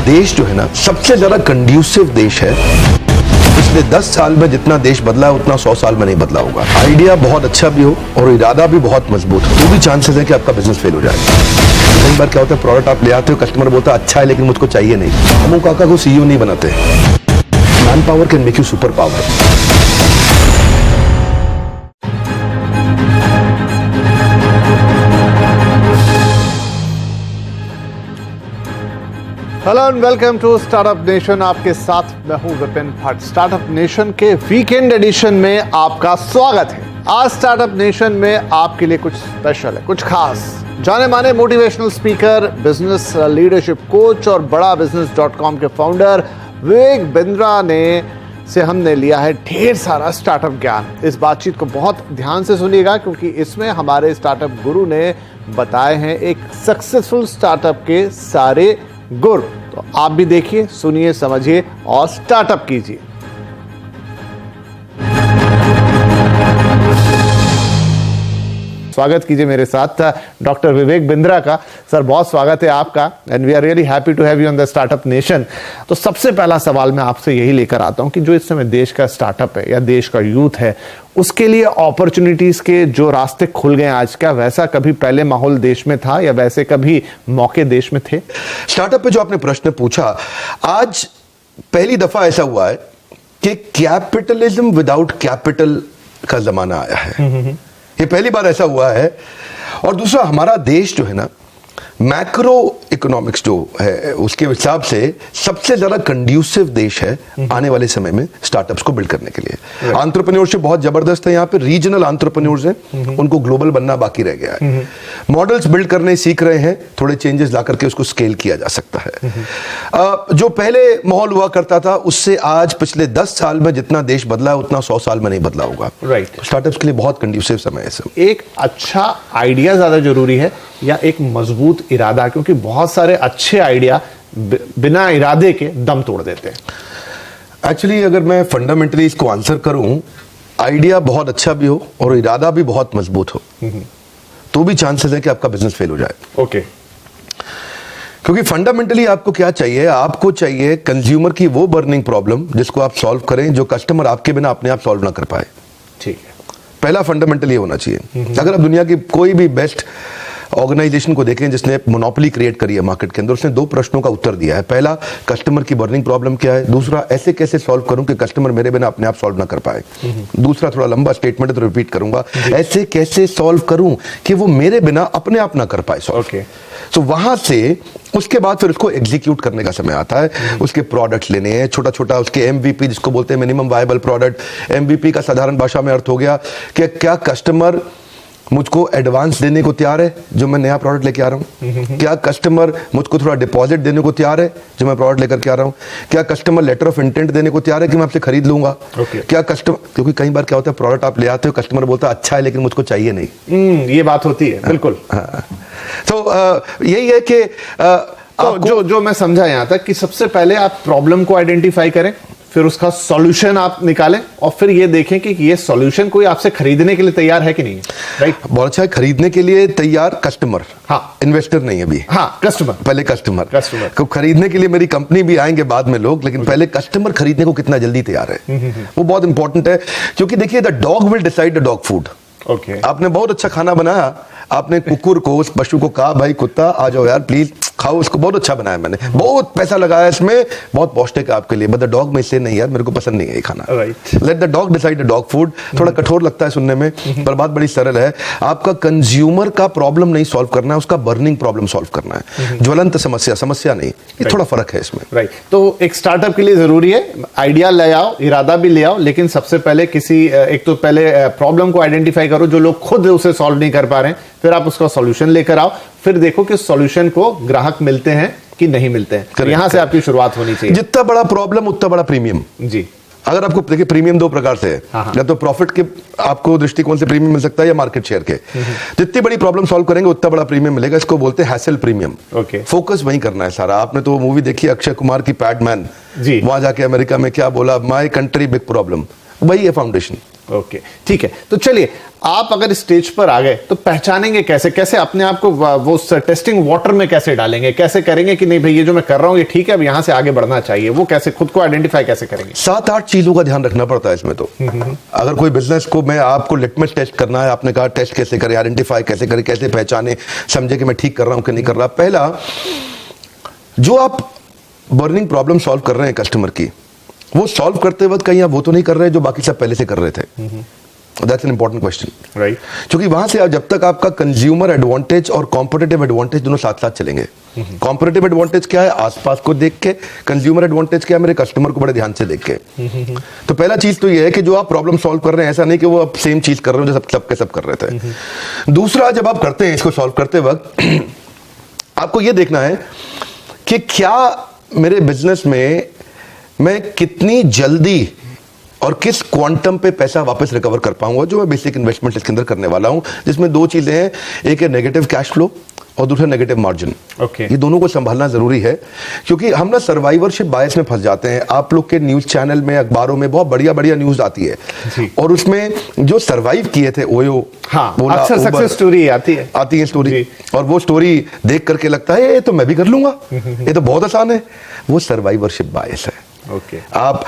देश जो है ना सबसे ज्यादा कंड्यूसिव देश है। पिछले 10 साल में जितना देश बदला है उतना 100 साल में नहीं बदला होगा। आइडिया बहुत अच्छा भी हो और इरादा भी बहुत मजबूत हो तो भी चांसेस है कि आपका बिजनेस फेल हो जाए। कई बार क्या होता है, प्रोडक्ट आप ले आते हो, कस्टमर बोलता है अच्छा है लेकिन मुझको चाहिए नहीं। हम काका को सीईओ नहीं बनाते। Man power can make you super power. Hello and welcome to startup nation. आपके साथ मैं हूं विपिन भट्ट। स्टार्टअप नेशन के वीकेंड एडिशन में आपका स्वागत है। आज स्टार्टअप नेशन में आपके लिए कुछ स्पेशल है, कुछ खास। जाने माने motivational speaker, business leadership coach और बड़ा बिजनेस.com के फाउंडर विवेक बिंद्रा ने से हमने लिया है ढेर सारा स्टार्टअप ज्ञान। इस बातचीत को बहुत ध्यान से सुनिएगा क्योंकि इसमें हमारे स्टार्टअप गुरु ने बताए हैं एक सक्सेसफुल स्टार्टअप के सारे गुर। तो आप भी देखिए, सुनिए, समझिए और स्टार्टअप कीजिए। स्वागत कीजिए मेरे साथ डॉक्टर विवेक बिंद्रा का। सर बहुत स्वागत है आपका and we are really happy to have you on the startup nation. तो सबसे पहला सवाल मैं आपसे यही लेकर आता हूं कि जो इस समय देश का स्टार्टअप है या देश का यूथ है उसके लिए अपॉर्चुनिटीज के जो रास्ते खुल गए आज, क्या वैसा कभी पहले माहौल देश में था या वैसे कभी मौके देश में थे? स्टार्टअप पे जो आपने प्रश्न पूछा, आज पहली दफा ऐसा हुआ है कि कैपिटलिज्म विदाउट कैपिटल का जमाना आया है। ये पहली बार ऐसा हुआ है। और दूसरा, हमारा देश जो है ना मैक्रो इकोनॉमिक्स जो है उसके हिसाब से सबसे ज्यादा कंड्यूसिव देश है आने वाले समय में स्टार्टअप्स को बिल्ड करने के लिए। एंटरप्रेन्योरशिप बहुत जबरदस्त है यहाँ पे। रीजनल एंटरप्रेन्योर्स हैं, उनको ग्लोबल बनना बाकी रह गया है। मॉडल्स बिल्ड करने सीख रहे हैं, थोड़े चेंजेस ला करके उसको स्केल किया जा सकता है। जो पहले माहौल हुआ करता था उससे आज पिछले 10 साल में जितना देश बदला है उतना 100 साल में नहीं बदला होगा। राइट। स्टार्टअप्स के लिए बहुत कंड्यूसिव समय है सब। एक अच्छा आइडिया ज्यादा जरूरी है या एक मजबूत इरादा? क्योंकि बहुत सारे अच्छे आइडिया बिना इरादे के दम तोड़ देते हैं। एक्चुअली अगर मैं फंडामेंटली इसको आंसर करूं, आइडिया बहुत अच्छा भी हो और इरादा भी बहुत मजबूत हो तो भी चांसेस है कि आपका बिजनेस फेल हो जाए। ओके। क्योंकि फंडामेंटली आपको क्या चाहिए? आपको चाहिए कंज्यूमर की वो बर्निंग प्रॉब्लम जिसको आप सॉल्व करें, जो कस्टमर आपके बिना अपने आप सॉल्व ना कर पाए। ठीक है। पहला फंडामेंटल ये होना चाहिए। अगर आप दुनिया की कोई भी बेस्ट ऑर्गेनाइजेशन को देखें जिसने मोनोपोली क्रिएट करी है मार्केट के अंदर, उसने 2 प्रश्नों का उत्तर दिया है। पहला, कस्टमर की बर्निंग प्रॉब्लम क्या है। दूसरा, ऐसे कैसे सॉल्व करूं कि कस्टमर मेरे बिना अपने आप सॉल्व ना कर पाए। दूसरा थोड़ा लंबा स्टेटमेंट है तो रिपीट करूंगा, ऐसे कैसे सॉल्व करूं कि वो मेरे बिना अपने आप ना कर पाए सॉल्व। ओके। तो वहां से उसके बाद फिर उसको एग्जीक्यूट करने का समय आता है। उसके प्रोडक्ट्स लेने हैं, छोटा छोटा उसके एमवीपी जिसको बोलते हैं मिनिमम वायबल प्रोडक्ट। एमवीपी का साधारण भाषा में अर्थ हो गया कि क्या कस्टमर मुझको एडवांस देने को तैयार है जो मैं नया प्रोडक्ट लेके आ रहा हूं? क्या कस्टमर मुझको थोड़ा डिपॉजिट देने को तैयार है जो मैं प्रोडक्ट लेकर के आ रहा हूं? क्या कस्टमर लेटर ऑफ इंटेंट देने को तैयार है कि मैं आपसे खरीद लूंगा? क्या कस्टमर, क्योंकि कई बार क्या होता है, प्रोडक्ट आप ले आते हो, कस्टमर बोलता है अच्छा है लेकिन मुझको चाहिए नहीं। ये बात होती है। बिल्कुल। तो यही है कि तो जो मैं समझा यहां तक कि सबसे पहले आप प्रॉब्लम को आइडेंटिफाई करें, फिर उसका सॉल्यूशन आप निकालें और फिर ये देखें कि ये सॉल्यूशन कोई आपसे खरीदने के लिए तैयार है कि नहीं। राइट। बहुत अच्छा है। खरीदने के लिए तैयार कस्टमर, हाँ, इन्वेस्टर नहीं अभी। हाँ, कस्टमर। पहले कस्टमर को खरीदने के लिए मेरी कंपनी भी आएंगे बाद में लोग, लेकिन पहले कस्टमर खरीदने को कितना जल्दी तैयार है वो बहुत इंपॉर्टेंट है। क्योंकि देखिए, the dog will decide the dog food. Okay. आपने बहुत अच्छा खाना बनाया, आपने कुकुर को, उस पशु को कहा भाई कुत्ता आ जाओ यार प्लीज खाओ इसको, बहुत अच्छा बनाया मैंने, बहुत पैसा लगाया इसमें, बहुत पौष्टिक है आपके लिए, बट द डॉग में से नहीं यार मेरे को पसंद नहीं है ये खाना। Let the dog decide the dog food. थोड़ा कठोर लगता है सुनने में पर बात बड़ी सरल है। आपका कंज्यूमर का प्रॉब्लम नहीं सॉल्व करना है, उसका बर्निंग प्रॉब्लम सॉल्व करना है। ज्वलंत समस्या नहीं। ये थोड़ा फर्क है इसमें। राइट। तो एक स्टार्टअप के लिए जरूरी है आइडिया ले आओ, इरादा भी ले आओ, लेकिन सबसे पहले एक तो पहले प्रॉब्लम को आइडेंटिफाई करो जो लोग खुद उसे सॉल्व नहीं कर पा रहे हैं, फिर आप उसका सॉल्यूशन लेकर आओ, फिर देखो कि सॉल्यूशन को ग्राहक मिलते हैं कि नहीं मिलते हैं। तो यहां से आपकी शुरुआत होनी चाहिए। जितना बड़ा प्रॉब्लम उतना बड़ा प्रीमियम। जी। अगर आपको देखिए, प्रीमियम 2 प्रकार से है। या तो प्रॉफिट के आपको दृष्टिकोण से प्रीमियम मिल सकता है या मार्केट शेयर के। जितनी बड़ी प्रॉब्लम सॉल्व करेंगे उतना बड़ा प्रीमियम मिलेगा। इसको बोलते हैं हैसल प्रीमियम। ओके। फोकस वहीं करना है सारा। आपने तो मूवी देखी अक्षय कुमार की पैडमैन, वहां जाके अमेरिका में क्या बोला, माय कंट्री बिग प्रॉब्लम, वही है फाउंडेशन। ओके, ठीक है। तो चलिए, आप अगर स्टेज पर आ गए तो पहचानेंगे कैसे, कैसे अपने आप को वो टेस्टिंग वाटर में कैसे डालेंगे, कैसे करेंगे कि नहीं भाई ये जो मैं कर रहा हूं ये ठीक है, अब यहां से आगे बढ़ना चाहिए, वो कैसे खुद को आइडेंटिफाई कैसे करेंगे? 7-8 चीजों का ध्यान रखना पड़ता है इसमें। तो अगर कोई बिजनेस को मैं आपको लिटमस टेस्ट करना है, आपने कहा टेस्ट कैसे करें, आइडेंटिफाई कैसे करें, कैसे पहचाने, समझे कि मैं ठीक कर रहा हूं कि नहीं कर रहा। पहला, जो आप बर्निंग प्रॉब्लम सॉल्व कर रहे हैं कस्टमर की, वो सॉल्व करते वक्त कहीं आप वो तो नहीं कर रहे जो बाकी सब पहले से कर रहे थे। That's an important question, right? क्योंकि वहां से जब तक आपका कंज्यूमर एडवांटेज और कॉम्पिटिटिव एडवांटेज दोनों साथ साथ चलेंगे। कॉम्पिटिटिव एडवांटेज क्या है? आसपास को देख के। कंज्यूमर एडवांटेज क्या है? मेरे कस्टमर को बड़े ध्यान से देख के। तो पहला चीज तो ये है कि जो आप प्रॉब्लम सॉल्व कर रहे हैं, ऐसा नहीं कि वो आप सेम चीज कर रहे हो जो सब के सब कर रहे थे। दूसरा, जब आप करते हैं इसको सॉल्व करते वक्त आपको ये देखना है कि क्या मेरे बिजनेस में मैं कितनी जल्दी और किस क्वांटम पे पैसा वापस रिकवर कर पाऊंगा, जो मैं बेसिक इन्वेस्टमेंट इसके अंदर करने वाला हूं, जिसमें दो चीजें हैं, एक है नेगेटिव कैश फ्लो और दूसरा नेगेटिव मार्जिन। ओके। ये दोनों को संभालना जरूरी है, क्योंकि हम ना सर्वाइवरशिप बायस में फंस जाते हैं। आप लोग के न्यूज चैनल में, अखबारों में बहुत बढ़िया बढ़िया न्यूज आती है जी। और उसमें जो सर्वाइव किए थे ओयो, हाँ, ओला, अक्सर उबर, सक्सेस स्टोरी आती है स्टोरी, जी। और वो स्टोरी देख करके लगता है ये तो मैं भी कर लूंगा, ये तो बहुत आसान है। वो सर्वाइवरशिप बायस है। ओके। आप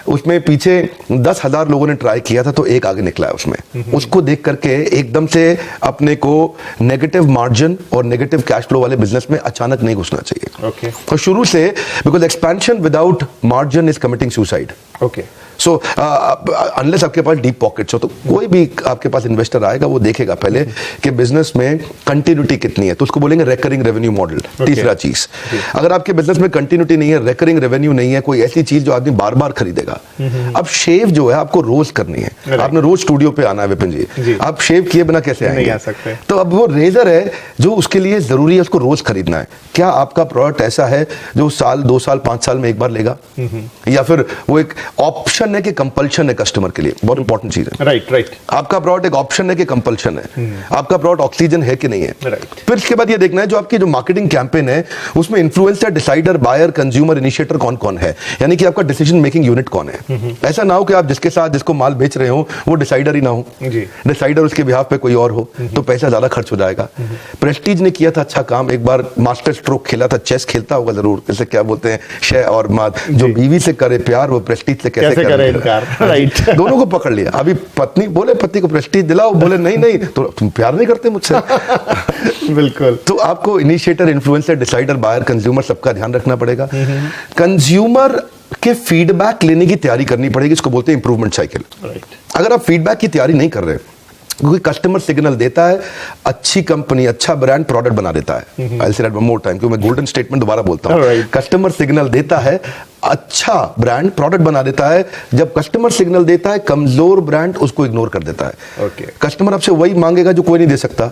उसमें पीछे 10,000 लोगों ने ट्राई किया था तो एक आगे निकला है उसमें। उसको देख करके एकदम से अपने को नेगेटिव मार्जिन और नेगेटिव कैश फ्लो वाले बिजनेस में अचानक नहीं घुसना चाहिए। ओके। तो शुरू से, because expansion without margin is committing suicide. Okay. So unless आपके पास डीप पॉकेट्स हो, तो कोई भी आपके पास इन्वेस्टर आएगा वो देखेगा पहले कि बिजनेस में कंटिन्यूटी कितनी है, तो उसको बोलेंगे रेकरिंग रेवेन्यू मॉडल। तीसरा चीज, अगर आपके बिजनेस में कंटिन्यूटी नहीं है, रेकरिंग रेवेन्यू नहीं है, कोई ऐसी चीज जो आदमी बार बार खरीदेगा। अब शेव जो है आपको रोज करनी है, आपने रोज स्टूडियो पे आना है विपिन जी, आप शेव किए बिना कैसे आएंगे? नहीं आ सकते। तो अब वो रेजर है जो उसके लिए जरूरी है, उसको रोज खरीदना है। क्या आपका प्रोडक्ट ऐसा है जो साल, 2 साल, 5 साल में एक बार लेगा, या फिर वो एक ऑप्शन है कि कंपल्शन है कस्टमर के लिए? बहुत इंपॉर्टेंट चीज है। राइट। आपका प्रोडक्ट एक ऑप्शन है कि कंपल्शन है? आपका प्रोडक्ट ऑक्सीजन है कि नहीं है? राइट। फिर इसके बाद ये देखना है जो आपकी जो मार्केटिंग कैंपेन है उसमें influencer, decider, buyer, consumer, initiator कौन कौन है, यानी कि आपका डिसीजन मेकिंग यूनिट कौन है। ऐसा ना हो कि आप जिसके साथ जिसको माल बेच रहे हो वो डिसाइडर ही ना हो, डिसाइडर उसके बिहाफ पे कोई और हो, तो पैसा ज्यादा खर्च हो जाएगा। प्रेस्टीज ने किया था अच्छा काम, एक बार मास्टर स्ट्रोक खेला था, चेस खेलता होगा जरूर, जैसे क्या बोलते हैं शह और माद, जो बीवी से करे प्यार वो प्रेस्टीज से कैसे करे इनकार। राइट। दोनों को पकड़ लिया। अभी पत्नी बोले पति को प्रेस्टीज दिलाओ, बोले नहीं तो तुम प्यार नहीं करते मुझसे। बिल्कुल। तो आपको initiator, influencer, decider, buyer, consumer सबका ध्यान रखना पड़ेगा। कंज्यूमर के फीडबैक लेने की तैयारी करनी पड़ेगी, इसको बोलते हैं इंप्रूवमेंट साइकिल। अगर आप फीडबैक की तैयारी नहीं कर रहे, क्योंकि कस्टमर सिग्नल देता है, अच्छी कंपनी, अच्छा ब्रांड प्रोडक्ट बना देता है। आई से वन मोर टाइम, क्योंकि मैं गोल्डन स्टेटमेंट दोबारा बोलता हूं। कस्टमर सिग्नल देता है, अच्छा ब्रांड प्रोडक्ट बना देता है। जब कस्टमर सिग्नल देता है, कमजोर ब्रांड उसको इग्नोर कर देता है। ओके। कस्टमर आपसे वही मांगेगा जो कोई नहीं दे सकता,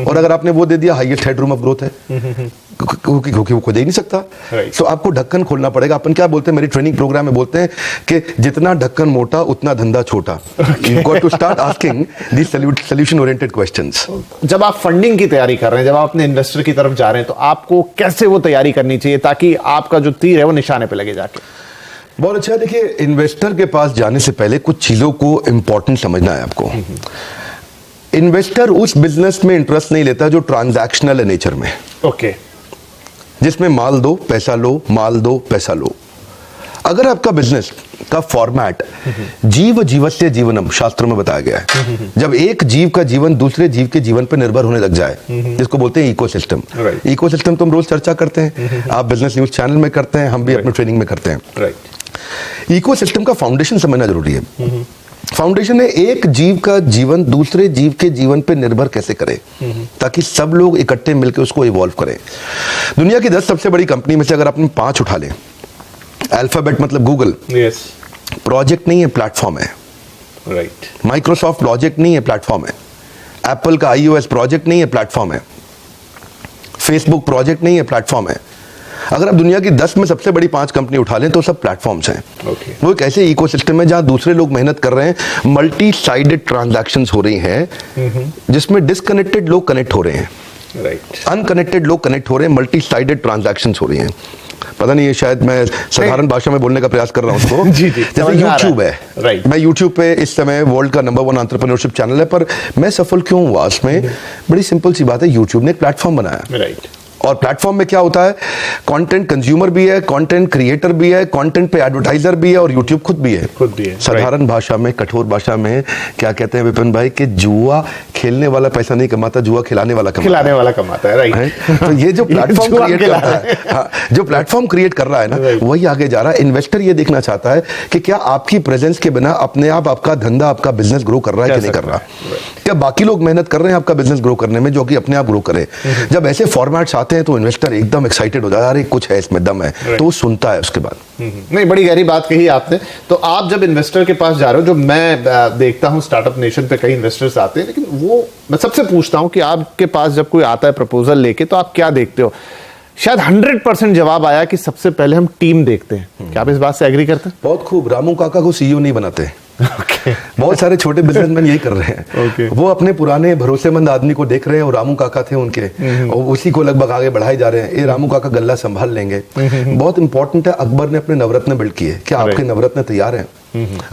और अगर आपने वो दे दिया, हाईएस्ट हेडरूम ऑफ ग्रोथ है, क्योंकि वो कोई दे नहीं सकता। Right. तो आपको ढक्कन खोलना पड़ेगा। अपन क्या बोलते हैं, मेरी ट्रेनिंग प्रोग्राम में बोलते हैं कि जितना ढक्कन मोटा उतना धंधा छोटा। You got to start asking this solution oriented questions. जब आप फंडिंग की तैयारी कर रहे हैं, जब आप अपने इन्वेस्टर की तरफ जा रहे हैं, तो आपको कैसे वो तैयारी करनी चाहिए ताकि आपका जो तीर है वो निशाने पे लगे जाके? बहुत अच्छा। देखिए, इन्वेस्टर के पास जाने से पहले कुछ चीजों को इंपॉर्टेंट समझना है आपको। इन्वेस्टर उस बिजनेस में इंटरेस्ट नहीं लेता जो ट्रांजैक्शनल है नेचर में। ओके। जिसमें माल दो पैसा लो, माल दो पैसा लो। अगर आपका बिजनेस का फॉर्मेट जीव जीवस्य जीवनम शास्त्रों में बताया गया है, जब एक जीव का जीवन दूसरे जीव के जीवन पर निर्भर होने लग जाए, जिसको बोलते हैं इकोसिस्टम। इकोसिस्टम तो हम रोज चर्चा करते हैं, आप बिजनेस न्यूज चैनल में करते हैं, हम भी अपने ट्रेनिंग में करते हैं। इकोसिस्टम का फाउंडेशन समझना जरूरी है। फाउंडेशन है एक जीव का जीवन दूसरे जीव के जीवन पे निर्भर कैसे करे, ताकि सब लोग इकट्ठे मिलकर उसको इवॉल्व करें। दुनिया की 10 सबसे बड़ी कंपनी में से अगर आपने 5 उठा लें, अल्फाबेट मतलब गूगल, प्रोजेक्ट नहीं है, प्लेटफॉर्म है। राइट। माइक्रोसॉफ्ट प्रोजेक्ट नहीं है, प्लेटफॉर्म है। एप्पल का iOS प्रोजेक्ट नहीं है, प्लेटफॉर्म है। फेसबुक प्रोजेक्ट नहीं है, प्लेटफॉर्म है। अगर आप दुनिया की 10 में सबसे बड़ी 5 कंपनी उठा लें तो सब प्लेटफॉर्म्स हैं। वो एक ऐसे इकोसिस्टम है जहां दूसरे लोग मेहनत कर रहे हैं, मल्टी साइडेड ट्रांजैक्शंस हो रही हैं, जिसमें डिस्कनेक्टेड लोग कनेक्ट हो रहे हैं, अनकनेक्टेड लोग कनेक्ट हो रहे हैं, मल्टी साइडेड ट्रांजैक्शंस हो रही हैं। पता नहीं, ये शायद मैं साधारण भाषा में बोलने का प्रयास कर रहा हूँ उसको। जी, जैसे यूट्यूब है, राइट। मैं यूट्यूब पे इस समय वर्ल्ड का नंबर 1 एंटरप्रेन्योरशिप चैनल है, पर मैं सफल क्यों हुआ उसमें? बड़ी सिंपल सी बात है, यूट्यूब ने एक प्लेटफॉर्म बनाया, राइट। और प्लेटफॉर्म में क्या होता है, कंटेंट कंज्यूमर भी है, कंटेंट क्रिएटर भी है, कंटेंट पे एडवर्टाइजर भी है, और यूट्यूब खुद भी है। साधारण भाषा में, कठोर भाषा में क्या कहते हैं विपिन भाई, कि जुआ खेलने वाला पैसा नहीं कमाता, जुआ खिलाने वाला कमाता है, राइट। तो ये जो प्लेटफॉर्म क्रिएट कर रहा है, हाँ, जो प्लेटफॉर्म क्रिएट कर रहा है ना, वही आगे जा रहा है। इन्वेस्टर ये देखना चाहता है कि क्या आपकी प्रेजेंस के बिना अपने आप आपका धंधा, आपका बिजनेस ग्रो कर रहा है कि नहीं कर रहा, क्या बाकी लोग मेहनत कर रहे हैं आपका बिजनेस ग्रो करने में, जो कि अपने आप ग्रो करे। जब ऐसे फॉर्मेट्स आते हैं तो इन्वेस्टर एकदम एक्साइटेड हो जाता है, अरे कुछ है इसमें, दम है, तो वो सुनता है उसके बाद। नहीं, बड़ी गहरी बात कही आपने। तो आप जब इन्वेस्टर के पास जा रहे हो, जो मैं देखता हूं स्टार्टअप नेशन पे कई इन्वेस्टर्स आते हैं, लेकिन वो मैं सबसे पूछता हूं कि आपके पास जब कोई आता है प्रपोजल लेके, तो आप क्या देखते हो? शायद 100% जवाब आया कि सबसे पहले हम टीम देखते हैं। क्या आप इस बात से एग्री करते हैं? बहुत खूब। रामू काका को सीईओ नहीं बनाते। Okay. बहुत सारे छोटे बिजनेसमैन यही कर रहे हैं। Okay. वो अपने पुराने भरोसेमंद आदमी को देख रहे हैं, और रामू काका थे उनके, और उसी को लगभग आगे बढ़ाए जा रहे हैं। ये रामू काका गल्ला संभाल लेंगे। बहुत इंपॉर्टेंट है, अकबर ने अपने नवरत्न बिल्ड किए, क्या आपके नवरत्न तैयार हैं?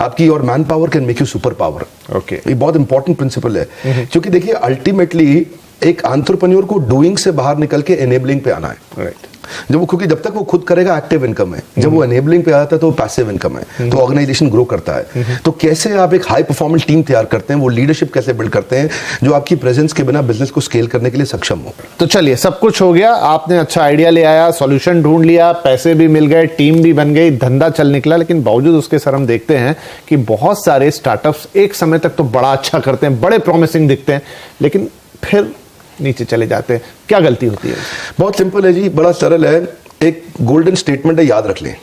आपकी और man power can make you super power. ये बहुत इंपॉर्टेंट प्रिंसिपल है, क्योंकि देखिए अल्टीमेटली एक एंटरप्रेन्योर को डूइंग से बाहर निकल के एनेबलिंग पे आना है। क्योंकि जब तक वो खुद करेगा एक्टिव इनकम है, जब वो एनेबलिंग पे आता है तो पैसिव इनकम है, तो ऑर्गेनाइजेशन ग्रो करता है। तो कैसे आप एक हाई परफॉर्मेंस टीम तैयार करते हैं, वो लीडरशिप कैसे बिल्ड करते हैं जो आपकी प्रेजेंस के बिना बिजनेस को स्केल करने के लिए सक्षम हो। तो चलिए, सब कुछ हो गया, आपने अच्छा आइडिया ले आया, सॉल्यूशन ढूंढ लिया, पैसे भी मिल गए, टीम भी बन गई, धंधा चल निकला, लेकिन बावजूद उसके सर हम देखते हैं कि बहुत सारे स्टार्टअप्स एक समय तक तो बड़ा अच्छा करते हैं, बड़े प्रॉमिसिंग दिखते हैं, लेकिन फिर नीचे चले जाते हैं। क्या गलती होती है? बहुत सिंपल है जी, बड़ा सरल है। एक गोल्डन स्टेटमेंट है, याद रख लें।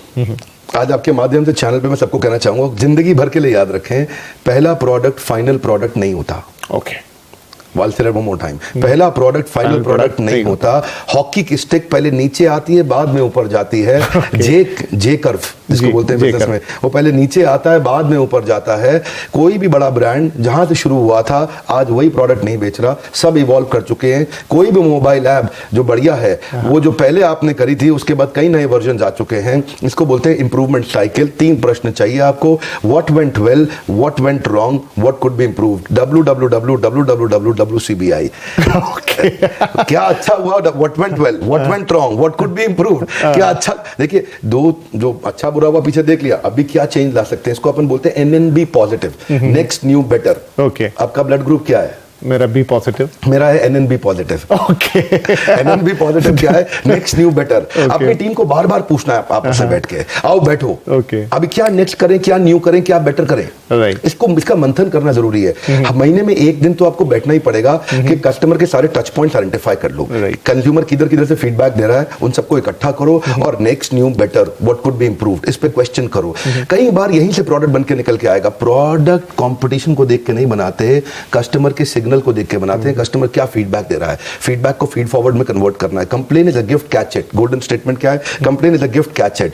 आज आपके माध्यम से चैनल पे मैं सबको कहना चाहूंगा, जिंदगी भर के लिए याद रखें, पहला प्रोडक्ट फाइनल प्रोडक्ट नहीं होता। ओके, वन मोर टाइम, पहला प्रोडक्ट फाइनल प्रोडक्ट नहीं होता। हॉकी की स्टिक पहले नीचे आती है, बाद में ऊपर जाती है। जे कर्व जिसको बोलते हैं बिजनेस में, वो पहले नीचे आता है, बाद में ऊपर जाता है। कोई भी बड़ा ब्रांड जहां से शुरू हुआ था, आज वही प्रोडक्ट नहीं बेच रहा, सब इवॉल्व कर चुके हैं। कोई भी मोबाइल ऐप जो बढ़िया है, वो जो पहले आपने करी थी, उसके बाद कई नए वर्जन आ चुके हैं। इसको बोलते हैं इंप्रूवमेंट साइकिल। 3 प्रश्न चाहिए आपको, what went well, what went wrong, what could be improved. WCBI। क्या अच्छा हुआ, what went well, what went wrong, what could be improved. क्या अच्छा, देखिए दो जो अच्छा बुरा हुआ पीछे देख लिया, अभी क्या चेंज ला सकते हैं, इसको अपन बोलते हैं NNB positive, next new better. Okay, आपका ब्लड ग्रुप क्या है? मेरा बी पॉजिटिव। मेरा है NNB positive. Okay, NNB positive क्या है? Next new better. अपनी टीम को बार बार पूछना है आपस से बैठ के, आओ बैठो, ओके, अभी क्या नेक्स्ट करें, क्या न्यू करें, क्या बेटर करें। राइट, इसका मंथन करना जरूरी है। महीने में एक दिन तो आपको बैठना ही पड़ेगा कि कस्टमर के सारे टच पॉइंट्स आइडेंटिफाई कर लो। कंज्यूमर किधर से फीडबैक दे रहा है, उन सबको इकट्ठा करो, और next new better, what could be improved, इस पे क्वेश्चन करो। कई बार यहीं से प्रोडक्ट बन के निकल के आएगा। प्रोडक्ट कंपटीशन को देख के नहीं बनाते, कस्टमर के सिग्नल को देख के बनाते हैं। कस्टमर क्या फीडबैक दे रहा है, फीडबैक को फीड फॉरवर्ड में कन्वर्ट करना है। Complain is a gift, catch it. Golden statement क्या है? Complain is a gift, catch it.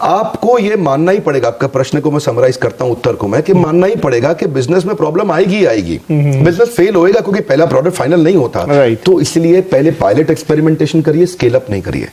आपको ये मानना ही पड़ेगा, आपका प्रश्न को मैं समराइज करता हूं उत्तर को मैं, कि मानना ही पड़ेगा कि बिजनेस में प्रॉब्लम आएगी आएगी। बिजनेस फेल होएगा क्योंकि पहला प्रोडक्ट फाइनल नहीं होता। तो इसलिए पहले पायलट एक्सपेरिमेंटेशन करिए, स्केल अप नहीं करिए,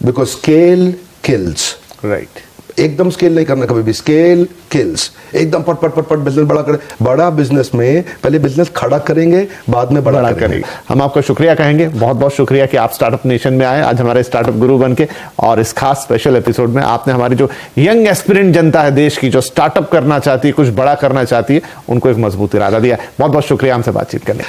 बिकॉज स्केल किल्स। राइट, एकदम स्केल नहीं करना कभी भी, स्केल किल्स। एकदम पट पट पट पट बिजनेस बड़ा करें। बड़ा बिजनेस में पहले बिजनेस खड़ा करेंगे, बाद में बड़ा करेंगे। हम आपका शुक्रिया कहेंगे, बहुत बहुत शुक्रिया कि आप स्टार्टअप नेशन में आए, आज हमारे स्टार्टअप गुरु बन के, और इस खास स्पेशल एपिसोड में आपने हमारी जो यंग एस्पिरेंट जनता है देश की, जो स्टार्टअप करना चाहती है, कुछ बड़ा करना चाहती है, उनको एक मजबूत इरादा दिया। बहुत बहुत शुक्रिया हमसे बातचीत करने।